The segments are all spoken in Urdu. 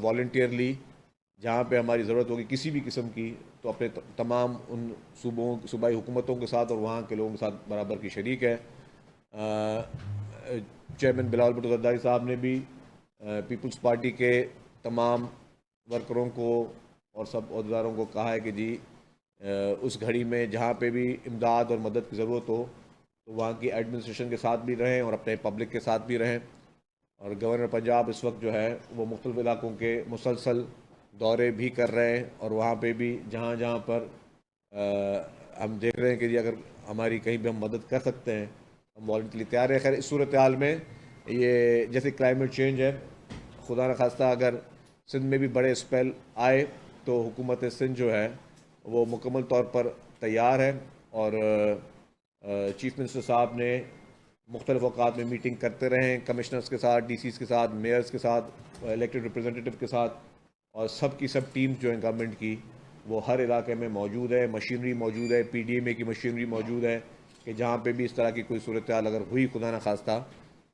والنٹیئرلی جہاں پہ ہماری ضرورت ہوگی کسی بھی قسم کی تو اپنے تمام ان صوبائی حکومتوں کے ساتھ اور وہاں کے لوگوں کے ساتھ برابر کی شریک ہے۔ چیئرمین بلاول بھٹو زرداری صاحب نے بھی پیپلز پارٹی کے تمام ورکروں کو اور سب عہدیداروں کو کہا ہے کہ جی اس گھڑی میں جہاں پہ بھی امداد اور مدد کی ضرورت ہو تو وہاں کی ایڈمنسٹریشن کے ساتھ بھی رہیں اور اپنے پبلک کے ساتھ بھی رہیں۔ اور گورنر پنجاب اس وقت جو ہے وہ مختلف علاقوں کے مسلسل دورے بھی کر رہے ہیں، اور وہاں پہ بھی جہاں جہاں پر ہم دیکھ رہے ہیں کہ جی اگر ہماری کہیں بھی ہم مدد کر سکتے ہیں ہم والنٹلی تیار ہیں۔ خیر اس صورتحال میں یہ جیسے کلائمیٹ چینج ہے، خدا نخواستہ اگر سندھ میں بھی بڑے اسپیل آئے تو حکومت سندھ جو ہے وہ مکمل طور پر تیار ہے، اور چیف منسٹر صاحب نے مختلف اوقات میں میٹنگ کرتے رہے ہیں کمشنرز کے ساتھ، ڈی سیز کے ساتھ، میئرز کے ساتھ، الیکٹڈ ریپرزنٹیٹو کے ساتھ، اور سب کی سب ٹیمز جو ہیں گورنمنٹ کی وہ ہر علاقے میں موجود ہے، مشینری موجود ہے، پی ڈی ایم اے کی مشینری موجود ہے کہ جہاں پہ بھی اس طرح کی کوئی صورتحال اگر ہوئی خدا نخواستہ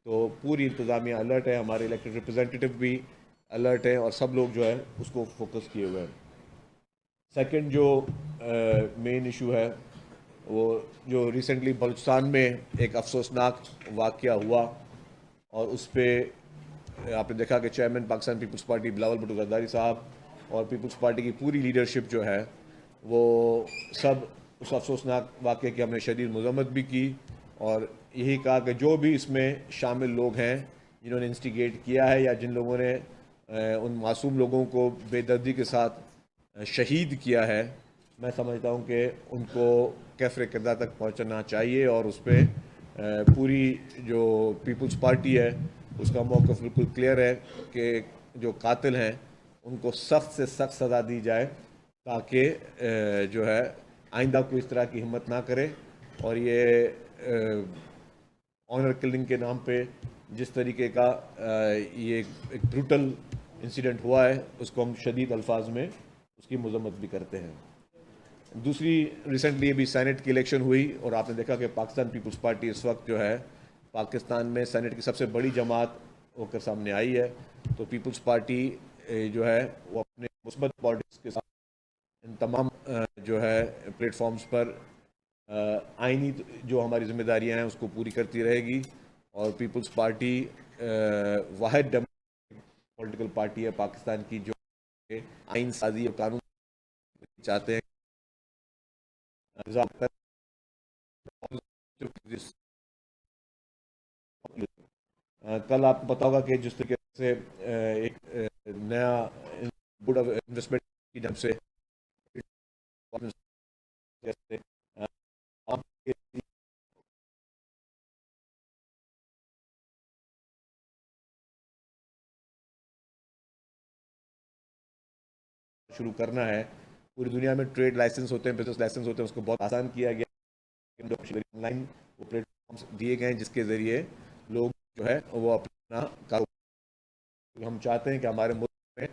تو پوری انتظامیہ الرٹ ہے، ہمارے الیکٹڈ ریپرزنٹیٹو بھی الرٹ ہیں، اور سب لوگ جو ہے اس کو فوکس کیے ہوئے ہیں۔ سیکنڈ جو مین ایشو ہے وہ جو ریسنٹلی بلوچستان میں ایک افسوسناک واقعہ ہوا، اور اس پہ آپ نے دیکھا کہ چیئرمین پاکستان پیپلز پارٹی بلاول بھٹو زرداری صاحب اور پیپلز پارٹی کی پوری لیڈرشپ جو ہے وہ سب اس افسوسناک واقعے کی ہم نے شدید مذمت بھی کی، اور یہی کہا کہ جو بھی اس میں شامل لوگ ہیں جنہوں نے انسٹیگیٹ کیا ہے یا جن لوگوں نے ان معصوم لوگوں کو بے دردی کے ساتھ شہید کیا ہے، میں سمجھتا ہوں کہ ان کو کیفر کردار تک پہنچنا چاہیے، اور اس پہ پوری جو پیپلز پارٹی ہے اس کا موقف بالکل کلیئر ہے کہ جو قاتل ہیں ان کو سخت سے سخت سزا دی جائے تاکہ جو ہے آئندہ کوئی اس طرح کی ہمت نہ کرے، اور یہ آنر کلنگ کے نام پہ جس طریقے کا یہ ایک بروٹل انسیڈنٹ ہوا ہے اس کو ہم شدید الفاظ میں اس کی مذمت بھی کرتے ہیں۔ دوسری ریسنٹلی ابھی سینٹ کی الیکشن ہوئی، اور آپ نے دیکھا کہ پاکستان پیپلز پارٹی اس وقت جو ہے پاکستان میں سینٹ کی سب سے بڑی جماعت ہو کر سامنے آئی ہے، تو پیپلز پارٹی جو ہے وہ اپنے مثبت پالیٹکس کے ساتھ ان تمام جو ہے پلیٹ فارمز پر آئینی جو ہماری ذمہ داریاں ہیں اس کو پوری کرتی رہے گی، اور پیپلز پارٹی واحد پولیٹیکل پارٹی ہے پاکستان کی جو آئین سازی اور قانون چاہتے ہیں۔ کل آپ کو پتا ہوگا کہ جس طریقے سے ایک نیا بورڈ آف انویسٹمنٹ کی جانب سے شروع کرنا ہے، پوری دنیا میں ٹریڈ لائسنس ہوتے ہیں، بزنس لائسنس ہوتے ہیں، اس کو بہت آسان کیا گیا، آن لائن وہ پلیٹ فارمس دیے گئے ہیں جس کے ذریعے لوگ جو ہے وہ اپنا کاروبار، ہم چاہتے ہیں کہ ہمارے ملک میں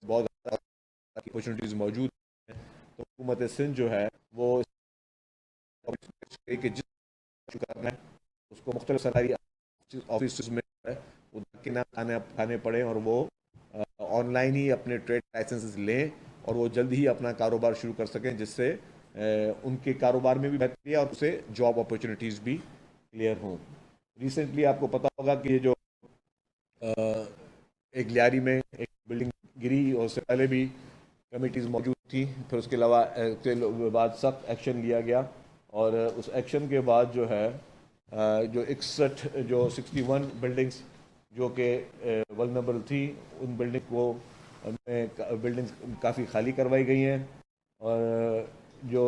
بہت زیادہ اپرچونیٹیز موجود ہیں، تو حکومت سندھ جو ہے وہ کہ جس کرنا ہے اس کو مختلف سرکاری آفیسز میں جو ہے وہ دھکے نہ کھانے پڑیں، اور وہ آن لائن ہی اپنے ٹریڈ لائسنسز لیں اور وہ جلد ہی اپنا کاروبار شروع کر سکیں، جس سے ان کے کاروبار میں بھی بہتری ہے اور اس سے جاب اپرچونیٹیز بھی کلیئر ہوں۔ ریسنٹلی آپ کو پتا ہوگا کہ یہ جو ایک لیاری میں ایک بلڈنگ گری، اور اس سے پہلے بھی کمیٹیز موجود تھیں، پھر اس کے علاوہ کے بعد سخت ایکشن لیا گیا، اور اس ایکشن کے بعد جو ہے جو 61 بلڈنگز جو کہ ولنریبل تھی ان بلڈنگز کافی خالی کروائی گئی ہیں، اور جو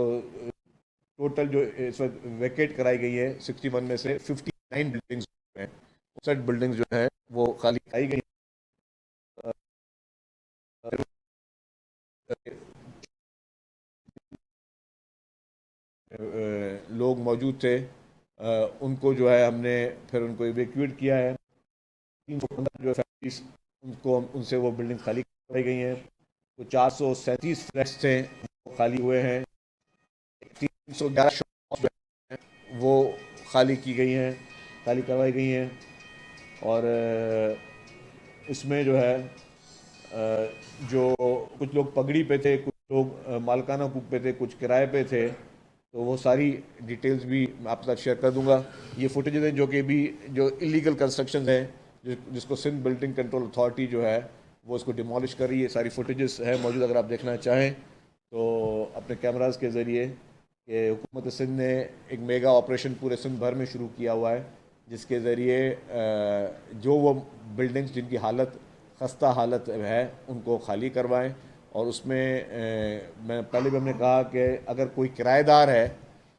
ٹوٹل جو اس وقت ویکیٹ کرائی گئی ہے 61 میں سے 59 بلڈنگز ہیں، 59 بلڈنگز جو ہیں وہ خالی کرائی گئی لوگ موجود تھے، ان کو جو ہے ہم نے پھر ان کو ایویکویٹ کیا ہے، 315 جو فیملیز ان سے وہ بلڈنگ خالی کروائی گئی ہیں. تو 437 فلیٹس تھے وہ خالی ہوئے ہیں. 311 شاپس وہ خالی کی گئی ہیں, خالی کروائی گئی ہیں. اور اس میں جو ہے جو کچھ لوگ پگڑی پہ تھے, کچھ لوگ مالکانہ حقوق پہ تھے, کچھ کرائے پہ تھے, تو وہ ساری ڈیٹیلز بھی میں آپ کے ساتھ شیئر کر دوں گا. یہ فوٹیجز ہیں جو کہ بھی جو انلیگل کنسٹرکشنز ہیں, جس کو سندھ بلڈنگ کنٹرول اتھارٹی جو ہے وہ اس کو ڈیمالش کر رہی ہے. ساری فوٹیجز ہیں موجود, اگر آپ دیکھنا چاہیں تو اپنے کیمراز کے ذریعے. کہ حکومت سندھ نے ایک میگا آپریشن پورے سندھ بھر میں شروع کیا ہوا ہے, جس کے ذریعے جو وہ بلڈنگز جن کی حالت خستہ حالت ہے ان کو خالی کروائیں. اور اس میں میں پہلے بھی ہم نے کہا کہ اگر کوئی کرایہ دار ہے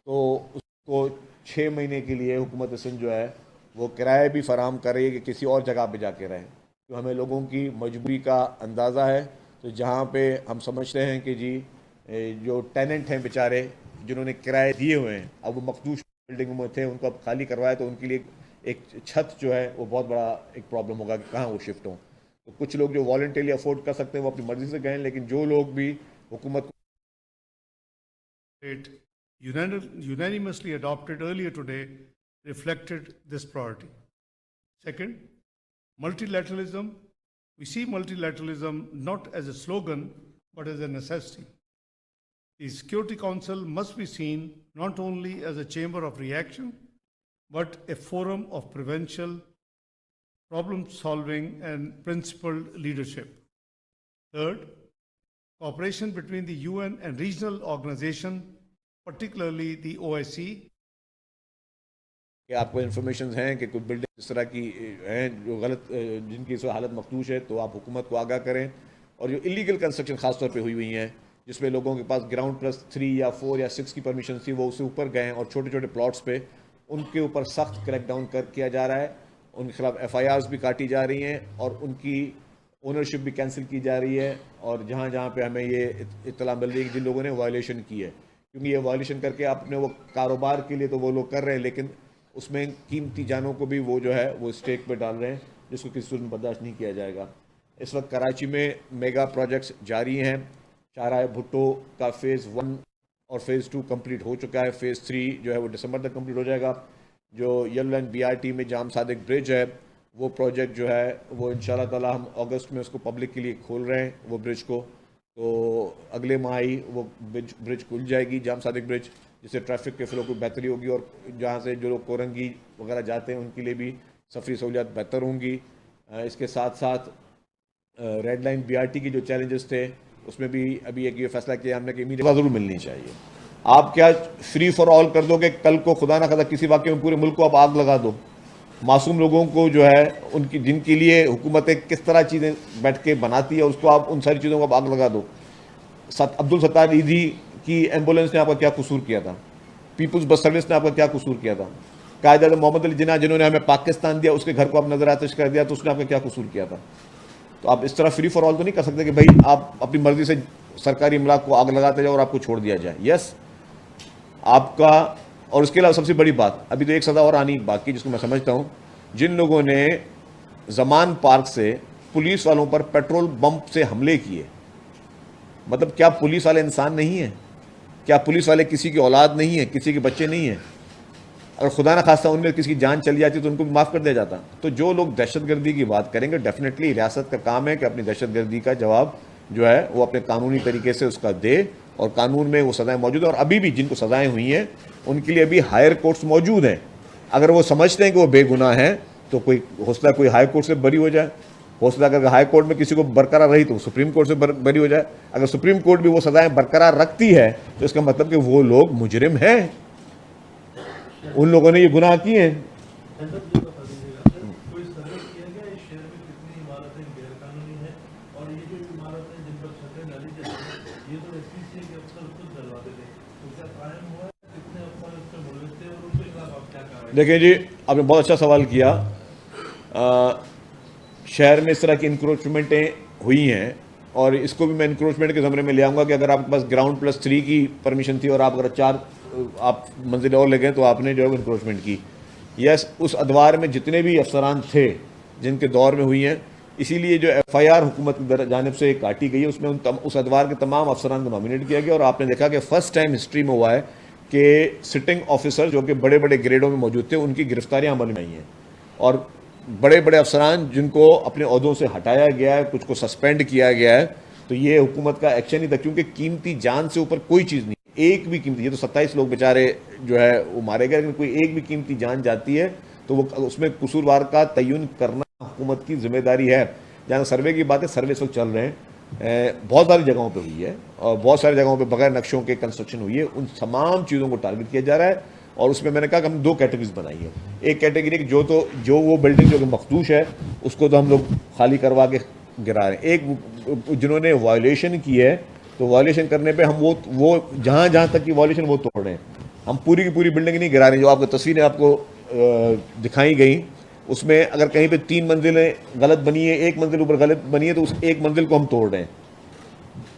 تو اس کو 6 مہینے کے لیے حکومت سندھ جو ہے وہ کرایہ بھی فراہم کر رہی ہے کہ کسی اور جگہ پہ جا کے رہیں. تو ہمیں لوگوں کی مجبوری کا اندازہ ہے. تو جہاں پہ ہم سمجھتے ہیں کہ جی جو ٹیننٹ ہیں بیچارے جنہوں نے کرائے دیے ہوئے ہیں, اب وہ مخدوش بلڈنگوں میں تھے, ان کو اب خالی کروایا تو ان کے لیے ایک چھت جو ہے وہ بہت بڑا ایک پرابلم ہوگا کہ کہاں وہ شفٹ ہوں. تو کچھ لوگ جو والنٹیرلی افورڈ کر سکتے ہیں وہ اپنی مرضی سے گئے, لیکن جو لوگ بھی حکومت unanimously adopted earlier today reflected this priority. Second, multilateralism. We see multilateralism not as a slogan but as a necessity. The Security Council must be seen not only as a chamber of reaction but a forum of prevention, problem solving, and principled leadership. Third, cooperation between the UN and regional organizations, particularly the OIC. کہ آپ کو انفارمیشنز ہیں کہ کچھ بلڈنگ اس طرح کی ہیں جو غلط جن کی اس حالت مخدوش ہے, تو آپ حکومت کو آگاہ کریں. اور جو انلیگل کنسٹرکشن خاص طور پہ ہوئی ہیں جس میں لوگوں کے پاس گراؤنڈ پلس 3 یا 4 یا 6 کی پرمیشن تھی, وہ اس سے اوپر گئے ہیں اور چھوٹے چھوٹے پلاٹس پہ ان کے اوپر سخت کریک ڈاؤن کیا جا رہا ہے. ان کے خلاف FIRs بھی کاٹی جا رہی ہیں اور ان کی اونرشپ بھی کینسل کی جا رہی ہے. اور جہاں جہاں پہ ہمیں یہ اطلاع مل رہی ہے کہ جن لوگوں نے وائلیشن کی ہے, کیونکہ یہ وائلیشن کر کے اپنے وہ کاروبار کے لیے تو وہ لوگ کر رہے ہیں, لیکن اس میں قیمتی جانوں کو بھی وہ جو ہے وہ اسٹیک پہ ڈال رہے ہیں, جس کو کسی صورت میں برداشت نہیں کیا جائے گا. اس وقت کراچی میں میگا پروجیکٹس جاری ہیں. چارائے بھٹو کا فیز 1 اور فیز 2 کمپلیٹ ہو چکا ہے. فیز 3 جو ہے وہ دسمبر تک کمپلیٹ ہو جائے گا. جو یلو لائن BRT میں جام صادق برج ہے, وہ پروجیکٹ جو ہے وہ انشاءاللہ تعالی ہم اگست میں اس کو پبلک کے لیے کھول رہے ہیں وہ برج کو. تو اگلے ماہ ہی وہ برج کھل جائے گی, جام صادق برج, جس سے ٹریفک کے فلو کو بہتری ہوگی اور جہاں سے جو لوگ کورنگی وغیرہ جاتے ہیں ان کے لیے بھی سفری سہولیات بہتر ہوں گی. اس کے ساتھ ساتھ ریڈ لائن BRT کی جو چیلنجز تھے اس میں بھی ابھی ایک یہ فیصلہ کیا ہم نے کہ امیڈیٹ ضرور ملنی چاہیے. آپ کیا فری فار آل کر دو کہ کل کو خدا نہ خدا کسی واقعے میں پورے ملک کو آپ آگ لگا دو. معصوم لوگوں کو جو ہے ان کی جن کے لیے حکومتیں کس طرح چیزیں بیٹھ کے بناتی ہے اس کو آپ ان ساری چیزوں کو آپ آگ لگا دو. عبدالستار ایدھی کی ایمبولینس نے آپ کا کیا قصور کیا تھا؟ پیپلز بس سروس نے آپ کا کیا قصور کیا تھا؟ قائد اعظم محمد علی جناح جنہوں نے ہمیں پاکستان دیا, اس کے گھر کو آپ نظر آتش کر دیا, تو اس نے آپ کا کیا قصور کیا تھا؟ تو آپ اس طرح فری فار آل تو نہیں کر سکتے کہ بھائی آپ اپنی مرضی سے سرکاری املاک کو آگ لگاتے جاؤ اور آپ کو چھوڑ دیا جائے. یس آپ کا. اور اس کے علاوہ سب سے بڑی بات, ابھی تو ایک سزا اور آنی باقی جس کو میں سمجھتا ہوں, جن لوگوں نے زمان پارک سے پولیس والوں پر پیٹرول بمپ سے حملے کیے, مطلب کیا پولیس والے انسان نہیں ہیں؟ کیا پولیس والے کسی کی اولاد نہیں ہیں, کسی کے بچے نہیں ہیں؟ اگر خدا نہ خواستہ ان میں کسی کی جان چلی جاتی تو ان کو بھی معاف کر دیا جاتا. تو جو لوگ دہشت گردی کی بات کریں گے, ڈیفینیٹلی ریاست کا کام ہے کہ اپنی دہشت گردی کا جواب جو ہے وہ اپنے قانونی طریقے سے اس کا دے, اور قانون میں وہ سزائیں موجود ہیں. اور ابھی بھی جن کو سزائیں ہوئی ہیں ان کے لیے ابھی ہائر کورٹس موجود ہیں. اگر وہ سمجھتے ہیں کہ وہ بے گناہ ہیں تو کوئی حوصلہ کوئی ہائی کورٹ سے بری ہو جائے. حوصلہ اگر ہائی کورٹ میں کسی کو برقرار رہی تو سپریم کورٹ سے بری ہو جائے. اگر سپریم کورٹ بھی وہ سزائیں برقرار رکھتی ہے تو اس کا مطلب کہ وہ لوگ مجرم ہیں, ان لوگوں نے یہ گناہ کیے ہیں. دیکھیں جی, آپ نے بہت اچھا سوال کیا. شہر میں اس طرح کی انکروچمنٹیں ہوئی ہیں, اور اس کو بھی میں انکروچمنٹ کے زمرے میں لے آؤں گا کہ اگر آپ کے پاس گراؤنڈ پلس 3 کی پرمیشن تھی اور آپ اگر 4 آپ منزل اور لے گئے تو آپ نے جو ہے انکروچمنٹ کی. یس, اس ادوار میں جتنے بھی افسران تھے جن کے دور میں ہوئی ہیں اسی لیے جو ایف آئی آر حکومت کی جانب سے کاٹی گئی ہے اس میں اس ادوار کے تمام افسران کو نامینیٹ کیا گیا، اور آپ نے دیکھا کہ فرسٹ ٹائم ہسٹری میں ہوا ہے کہ سٹنگ آفیسر جو کہ بڑے بڑے گریڈوں میں موجود تھے ان کی گرفتاریاں عمل میں آئی ہیں، اور بڑے بڑے افسران جن کو اپنے عہدوں سے ہٹایا گیا ہے، کچھ کو سسپینڈ کیا گیا ہے، تو یہ حکومت کا ایکشن ہی تھا، کیونکہ قیمتی جان سے اوپر کوئی چیز نہیں، ایک بھی قیمتی، یہ تو 27 لوگ بیچارے جو ہے وہ مارے گئے، لیکن کوئی ایک بھی قیمتی جان جاتی ہے تو وہ اس میں قصوروار کا تعین کرنا حکومت کی ذمہ داری ہے۔ جہاں سروے کی بات ہے، سروے اس وقت چل رہے ہیں، بہت ساری جگہوں پہ ہوئی ہے، اور بہت ساری جگہوں پہ بغیر نقشوں کے کنسٹرکشن ہوئی ہے، ان تمام چیزوں کو ٹارگٹ کیا جا رہا ہے، اور اس میں نے کہا کہ ہم 2 کیٹیگریز بنائی ہیں۔ ایک کیٹیگری جو وہ بلڈنگ جو کہ مخدوش ہے اس کو تو ہم لوگ خالی کروا کے گرا رہے ہیں، ایک جنہوں نے وائلیشن کی ہے تو وائلیشن کرنے پہ ہم وہ جہاں جہاں تک کی وائلیشن وہ توڑ رہے ہیں، ہم پوری کی پوری بلڈنگ نہیں گرا رہے ہیں۔ جو آپ کو تصویریں آپ کو دکھائی گئیں اس میں اگر کہیں پہ 3 منزلیں غلط بنی ہے، ایک منزل اوپر غلط بنی ہے، تو اس ایک منزل کو ہم توڑ رہے ہیں،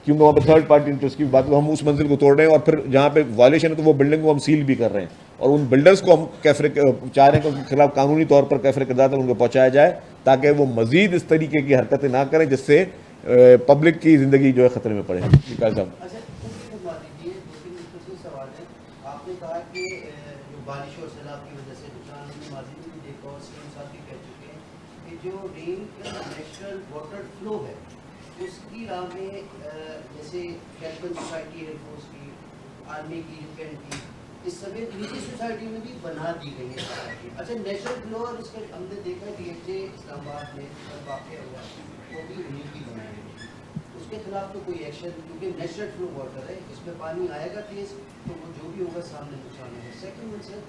کیونکہ وہاں پہ تھرڈ پارٹی انٹرسٹ کی بات ہے، ہم اس منزل کو توڑ رہے ہیں، اور پھر جہاں پہ وائلیشن ہے تو وہ بلڈنگ کو ہم سیل بھی کر رہے ہیں، اور ان بلڈرز کو ہم چاہ رہے ہیں کہ ان کے خلاف قانونی طور پر کیفر کردار ان کو پہنچایا جائے، تاکہ وہ مزید اس طریقے کی حرکتیں نہ کریں جس سے پبلک کی زندگی جو ہے خطرے میں پڑے۔ سوال ہے، آپ نے کہا کہ جو بارش اور سیلاب کی وجہ سے نقصان ہم نے ماضی میں بھی دیکھا اور سیم صاحب بھی کہہ چکے ہیں کہ جو رین کا نیچرل واٹر فلو ہے اس کی راہ میں جیسے کیلپن سوسائٹی ایئر فورس کی، آرمی کی، ڈیفینس کی، اس سمیت نجی سوسائٹیوں میں بھی بنا دی گئی ہے۔ اچھا نیچرل فلو اور اس کا ہم نے دیکھا ڈی ایچ اے اسلام آباد میں واقع ہوا وہ بھی انہیں کی بنائی گئی، اس کے خلاف تو کوئی ایکشن، کیونکہ نیچرل فلو واٹر ہے، اس میں پانی آئے گا تیز تو وہ جو بھی ہوگا سامنے نقصان ہوگا۔ سیکنڈ ون سر،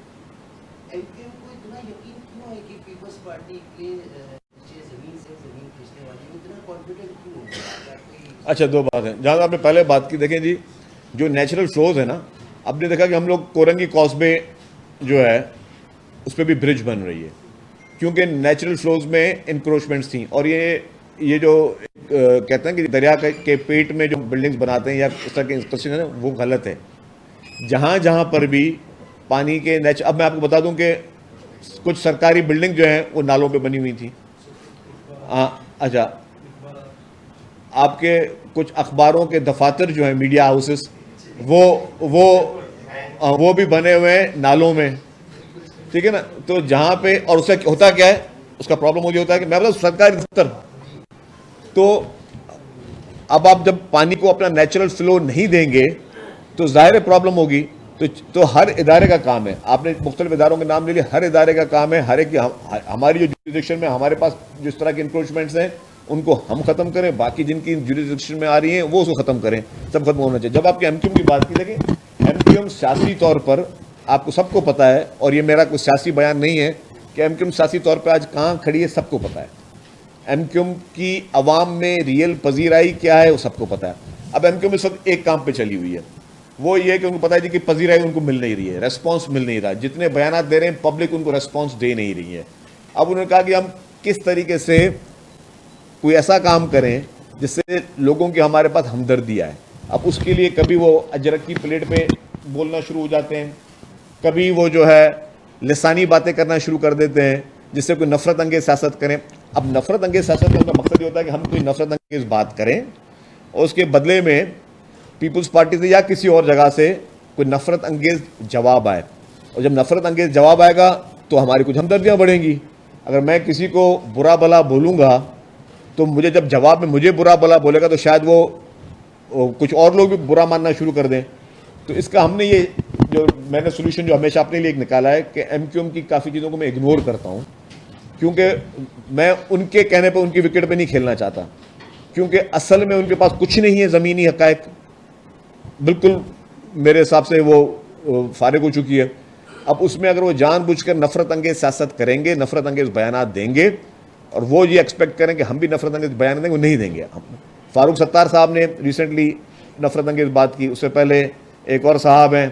ایم کیو ایم کو اتنا یقین کیوں ہے کہ پیپلز پارٹی کے زمین سے زمین کھینچنے والی ہے، اتنا کانفیڈنٹ کیوں ہے؟ اچھا 2 بات ہیں، جہاں آپ نے پہلے بات کی، دیکھیں جی جو نیچرل فلوز ہے نا، اب نے دیکھا کہ ہم لوگ کورنگی کاسبے جو ہے اس پہ بھی برج بن رہی ہے، کیونکہ نیچرل فلوز میں انکروچمنٹس تھیں، اور یہ جو کہتے ہیں کہ دریا کے پیٹ میں جو بلڈنگز بناتے ہیں یا اس طرح کے انسٹرکشن ہے وہ غلط ہے۔ جہاں جہاں پر بھی پانی کے اب میں آپ کو بتا دوں کہ کچھ سرکاری بلڈنگ جو ہیں وہ نالوں پہ بنی ہوئی تھیں۔ اچھا، آپ کے کچھ اخباروں کے دفاتر جو ہیں میڈیا ہاؤسز وہ بھی بنے ہوئے ہیں نالوں میں، ٹھیک ہے نا؟ تو جہاں پہ، اور اس سے ہوتا کیا ہے، اس کا پرابلم مجھے ہوتا ہے کہ میں بتا سرکاری دفتر، تو اب آپ جب پانی کو اپنا نیچرل فلو نہیں دیں گے تو ظاہر پرابلم ہوگی، تو ہر ادارے کا کام ہے، آپ نے مختلف اداروں کے نام لے لیے، ہر ادارے کا کام ہے، ہر ایک ہماری جو جوریسڈکشن میں ہمارے پاس جس طرح کے انکروچمنٹس ہیں ان کو ہم ختم کریں، باقی جن کی جوریسڈکشن میں آ رہی ہیں وہ اس کو ختم کریں، سب ختم ہونا چاہیے۔ جب آپ کے ایم کیو ایم کی بات کی، دیکھیں ایم کیو ایم سیاسی طور پر آپ کو سب کو پتہ ہے، اور یہ میرا کوئی سیاسی بیان نہیں ہے کہ ایم کیو ایم سیاسی طور پہ آج کہاں کھڑی ہے، سب کو پتہ ہے، ایم کیو ایم کی عوام میں ریئل پذیرائی کیا ہے وہ سب کو پتہ ہے۔ اب ایم کیو ایم اس وقت ایک کام پہ چلی ہوئی ہے، وہ یہ کہ ان کو پتہ ہے جی کہ پذیرائی ان کو مل نہیں رہی ہے، ریسپانس مل نہیں رہا، جتنے بیانات دے رہے ہیں پبلک ان کو ریسپانس دے نہیں رہی ہے۔ اب انہوں نے کہا کہ ہم کس طریقے سے کوئی ایسا کام کریں جس سے لوگوں کی ہمارے پاس ہمدردی آئے۔ اب اس کے لیے کبھی وہ اجرک کی پلیٹ پہ بولنا شروع ہو جاتے ہیں، کبھی وہ جو ہے لسانی باتیں کرنا شروع کر دیتے ہیں جس سے کوئی نفرت انگیز سیاست کریں۔ اب نفرت انگیز سیاست کا مقصد یہ ہوتا ہے کہ ہم کوئی نفرت انگیز بات کریں اور اس کے بدلے میں پیپلز پارٹی سے یا کسی اور جگہ سے کوئی نفرت انگیز جواب آئے، اور جب نفرت انگیز جواب آئے گا تو ہماری کچھ ہمدردیاں بڑھیں گی۔ اگر میں کسی کو برا بھلا بولوں گا تو مجھے جب جواب میں مجھے برا بھلا بولے گا تو شاید وہ کچھ اور لوگ بھی برا ماننا شروع کر دیں۔ تو اس کا ہم نے یہ جو میں نے سولوشن جو ہمیشہ اپنے لیے ایک نکالا ہے کہ ایم کیو ایم کی کافی چیزوں کو میں اگنور کرتا ہوں، کیونکہ میں ان کے کہنے پہ ان کی وکٹ پہ نہیں کھیلنا چاہتا، کیونکہ اصل میں ان کے پاس کچھ نہیں ہے، زمینی حقائق بالکل میرے حساب سے وہ فارغ ہو چکی ہے۔ اب اس میں اگر وہ جان بوجھ کر نفرت انگیز سیاست کریں گے، نفرت انگیز بیانات دیں گے، اور وہ یہ ایکسپیکٹ کریں کہ ہم بھی نفرت انگیز بیان دیں گے، وہ نہیں دیں گے۔ فاروق ستار صاحب نے ریسنٹلی نفرت انگیز بات کی، اس سے پہلے ایک اور صاحب ہیں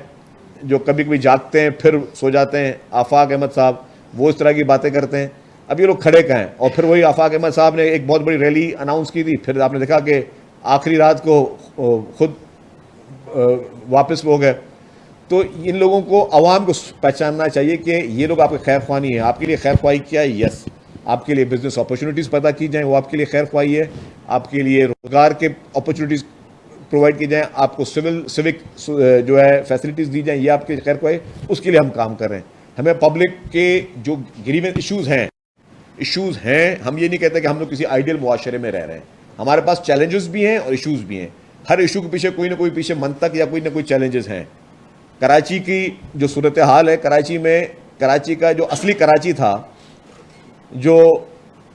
جو کبھی کبھی جاگتے ہیں پھر سو جاتے ہیں، آفاق احمد صاحب، وہ اس طرح کی باتیں کرتے ہیں۔ اب یہ لوگ کھڑے کہیں، اور پھر وہی آفاق احمد صاحب نے ایک بہت بڑی ریلی اناؤنس کی تھی، پھر آپ نے دیکھا کہ آخری رات کو خود واپس ہو گئے۔ تو ان لوگوں کو عوام کو پہچاننا چاہیے کہ یہ لوگ آپ کے خیر خواہ نہیں ہیں، آپ کے لیے خیر خواہی کیا ہے، یس آپ کے لیے بزنس اپرچونیٹیز پیدا کی جائیں، وہ آپ کے لیے خیر خواہی ہے. آپ کے لیے روزگار کے اپرچونیٹیز پرووائڈ کی جائیں، آپ کو سوک جو ہے فیسلٹیز دی جائیں، یہ آپ کے خیر خواہی ہے. اس کے لیے ہم کام کر رہے ہیں. ہمیں پبلک کے جو گریونس ایشوز ہیں، ہم یہ نہیں کہتے کہ ہم لوگ کسی آئیڈیل معاشرے میں رہ رہے ہیں. ہمارے پاس چیلنجز بھی ہیں اور ایشوز بھی ہیں. ہر ایشو کے پیچھے کوئی نہ کوئی پیچھے منطق یا کوئی نہ کوئی چیلنجز ہیں. کراچی کی جو صورتحال ہے، کراچی کا جو اصلی کراچی تھا، جو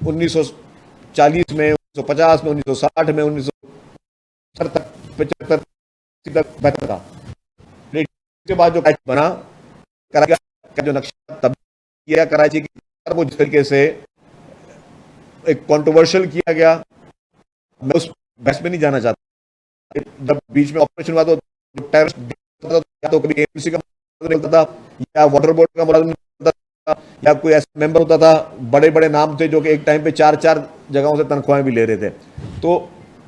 1940 میں، 1950 میں، 1960 میں، 1970 تک، 75 تک بہتر تھا. لیکن اس کے بعد جو کراچی بنا، کراچی کا جو نقشہ تبدیل کیا کراچی کی، وہ جس طریقے سے ایک کنٹروورشل کیا گیا، میں اس بحث میں نہیں جانا چاہتا. جب بیچ میں آپریشن ہوا تو جو ٹیررسٹ یا تو کبھی AMC کا ملازم ہوتا تھا، یا واٹر بورڈ کا ملازم ہوتا تھا، یا کوئی ایسا ممبر ہوتا تھا. بڑے بڑے نام تھے جو کہ ایک ٹائم پہ 4 جگہوں سے تنخواہیں بھی لے رہے تھے. تو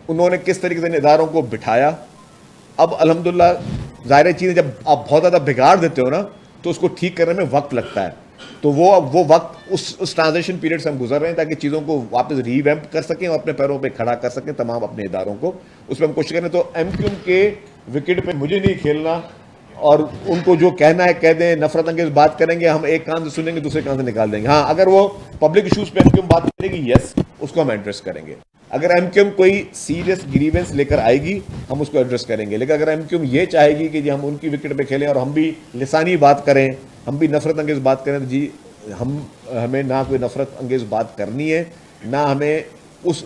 انہوں نے کس طریقے سے ان اداروں کو بٹھایا. اب الحمدللہ ظاہر چیز ہے، جب آپ بہت زیادہ بگاڑ دیتے ہو نا تو اس کو ٹھیک کرنے میں وقت لگتا ہے. تو وہ وقت اس ٹرانزیشن پیریڈ سے ہم گزر رہے ہیں تاکہ چیزوں کو واپس ریویمپ کر سکیں اور اپنے پیروں پہ کھڑا کر سکیں تمام اپنے اداروں کو. اس پہ ہم کوشش کریں. تو MQM کے وکٹ پہ مجھے نہیں کھیلنا، اور ان کو جو کہنا ہے کہہ دیں. نفرت انگیز بات کریں گے، ہم ایک کان سے سنیں گے، دوسرے کان سے نکال دیں گے. ہاں، اگر وہ پبلک ایشوز پہ MQM بات کرے گی، یس، اس کو ہم ایڈریس کریں گے. اگر MQM کوئی سیریس گریونس لے کر آئے گی، ہم اس کو ایڈریس کریں گے. لیکن اگر MQM یہ چاہے گی کہ جی ہم ان کی وکٹ پہ کھیلیں اور ہم بھی لسانی بات کریں، ہم بھی نفرت انگیز بات کریں، تو جی ہمیں نہ کوئی نفرت انگیز بات کرنی ہے، نہ ہمیں اس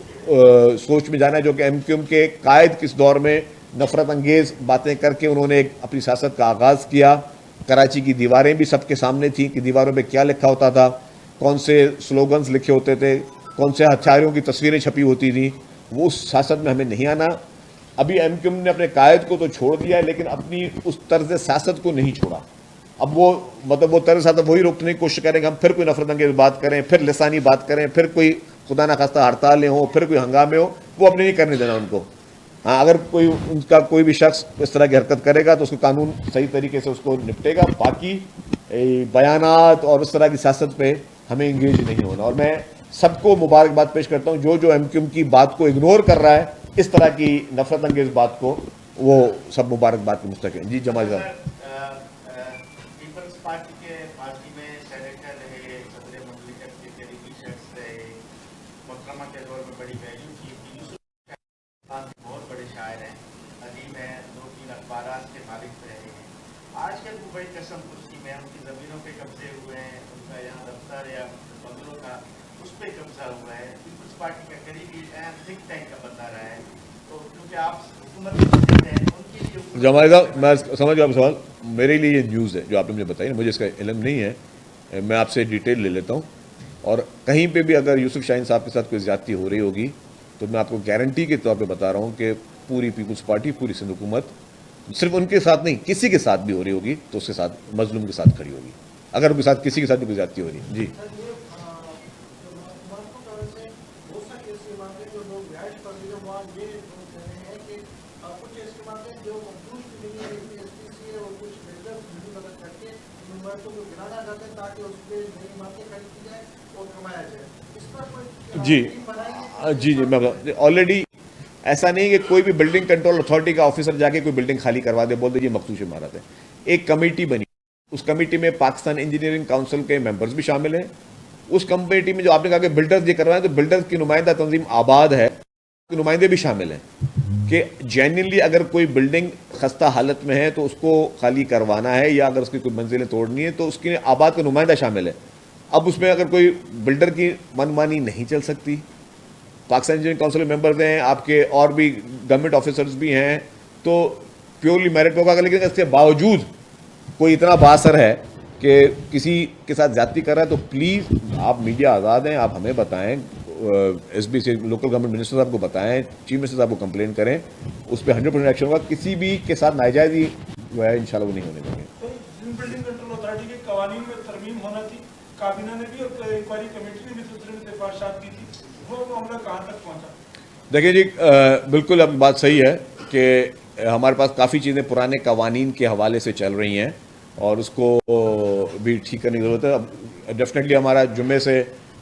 سوچ میں جانا ہے جو کہ MQM کے قائد کس دور میں نفرت انگیز باتیں کر کے انہوں نے اپنی سیاست کا آغاز کیا. کراچی کی دیواریں بھی سب کے سامنے تھیں کہ دیواروں پہ کیا لکھا ہوتا تھا، کون سے سلوگنز لکھے ہوتے تھے، کون سے ہتھیاروں کی تصویریں چھپی ہوتی تھیں. وہ اس سیاست میں ہمیں نہیں آنا. ابھی MQM نے اپنے قائد کو تو چھوڑ دیا ہے، لیکن اپنی اس طرز سیاست کو نہیں چھوڑا. اب وہ طرز سیاست وہی روکنے کی کوشش کریں گے. ہم پھر کوئی نفرت انگیز بات کریں، پھر لسانی بات کریں، پھر کوئی خدا نخواستہ ہڑتالیں ہوں، پھر کوئی ہنگامے ہوں، وہ اپنے نہیں کرنے دینا ان کو. ہاں، اگر ان کا کوئی بھی شخص اس طرح کی حرکت کرے گا تو اس کو قانون صحیح طریقے سے اس کو نپٹے گا. باقی بیانات اور اس طرح کی سیاست پہ ہمیں انگیج نہیں ہونا. اور میں سب کو مبارکباد پیش کرتا ہوں جو MQM کی بات کو اگنور کر رہا ہے، اس طرح کی نفرت انگیز بات کو، وہ سب مبارکباد کے مستحق ہیں. جی جمال صاحب. پیپلز پارٹی میں سینیٹر رہے، صدر مملکت کے قریبی شخص رہے، محترمہ کے دور میں بڑی ویلیو کی تھی. یوسف بہت بڑے شاعر ہیں، ادیب ہیں، 2-3 اخبارات کے مالک رہے ہیں. آج کل وہ بڑی قسم خوشی میں ان کی زمینوں پہ قبضے ہوئے ہیں، ان کا یہاں دفتر یا بنگلوں کا اس پہ قبضہ ہوا ہے. پیپلز پارٹی کا قریبی اہم تھنک ٹینک کا بندہ رہا ہے. تو کیونکہ آپ حکومت میں ہیں، ان کے لیے جمال صاحب، میں سمجھ گیا آپ سوال. میرے لیے یہ نیوز ہے جو آپ نے مجھے بتائی، مجھے اس کا علم نہیں ہے. میں آپ سے ڈیٹیل لے لیتا ہوں. اور کہیں پہ بھی اگر یوسف شاہین صاحب کے ساتھ کوئی زیادتی ہو رہی ہوگی تو میں آپ کو گارنٹی کے طور پہ بتا رہا ہوں کہ پوری پیپلز پارٹی، پوری سندھ حکومت، صرف ان کے ساتھ نہیں، کسی کے ساتھ بھی ہو رہی ہوگی تو اس کے ساتھ مظلوم کے ساتھ کھڑی ہوگی، اگر ان کے ساتھ کسی کے ساتھ بھی کوئی زیادتی ہو رہی ہے. جی جی میں آلریڈی ایسا نہیں کہ کوئی بھی بلڈنگ کنٹرول اتھارٹی کا آفیسر جا کے کوئی بلڈنگ خالی کروا دے، بول دے یہ مخصوص عمارت ہے. ایک کمیٹی بنی، اس کمیٹی میں پاکستان انجینئرنگ کونسل کے ممبرز بھی شامل ہیں. اس کمیٹی میں جو آپ نے کہا کہ بلڈرز یہ کروائیں، تو بلڈرز کی نمائندہ تنظیم آباد ہے، کے نمائندے بھی شامل ہیں کہ جینوئنلی اگر کوئی بلڈنگ خستہ حالت میں ہے تو اس کو خالی کروانا ہے، یا اگر اس کی کوئی منزلیں توڑنی ہے تو اس کے آباد کا نمائندہ شامل ہے. اب اس میں اگر کوئی بلڈر کی من مانی نہیں چل سکتی. پاکستان انجینئرنگ کونسل کے ممبرز ہیں، آپ کے اور بھی گورنمنٹ آفیسرز بھی ہیں، تو پیورلی میرٹ ہوگا. لیکن اس کے باوجود کوئی اتنا بااثر ہے کہ کسی کے ساتھ زیادتی کر رہا ہے تو پلیز آپ میڈیا آزاد ہیں، آپ ہمیں بتائیں، SB سے لوکل گورنمنٹ منسٹر صاحب کو بتائیں، چیف منسٹر صاحب کو کمپلین کریں، اس پہ 100% ایکشن ہوگا. کسی بھی کے ساتھ ناجائزی جو ہے انشاءاللہ وہ نہیں ہونے دیں گے. بلڈنگ کنٹرول اتھارٹی کے قوانین میں ترمیم ہونا تھی، کابینہ نے بھی اور انکوائری کمیٹی نے بھی سلسلے میں سفارشات کی تھی، وہ معاملہ کہاں تک پہنچا؟ دیکھیں جی، بالکل آپ کی بات صحیح ہے کہ ہمارے پاس کافی چیزیں پرانے قوانین کے حوالے سے چل رہی ہیں اور اس کو بھی ٹھیک کرنے کی ضرورت ہے. اب ڈیفینیٹلی ہمارا جمعے سے